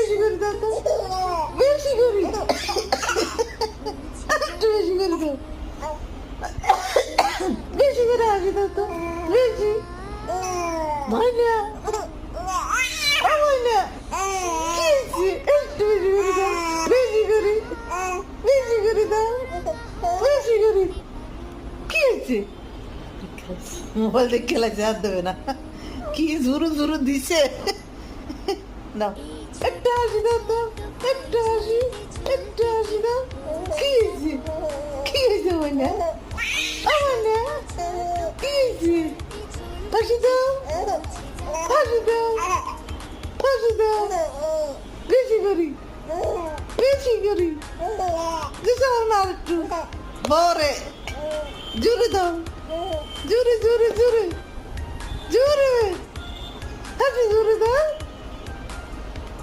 বেশি করে দাও তো, বেশি করে, একটু বেশি করে দাও, বেশি করে হাসি দাও তো, বেশি ময়না, ময়না কি হয়েছে? একটু বেশি করে দাও, বেশি করে, বেশি করে দাও, বেশি করে, কি হয়েছে? মোবাইল দেখে খেলাচ্ছে, হাত দেবে না, কি জোরু জোরু দিছে। দাও একটা হাসি দাও তো, একটা হাসি, একটা হাসি দাও, কি হয়েছে? কি হয়েছে ময়না, ময়না কি হয়েছে? হাসি দাও, হাসি দাও, হাসি দাও, বেশি করি, বেশি করি, দিছো না একটু বরে, জোরে দাও, জোরে জোরে জোরে জোরে, হাসি জোরে দাও।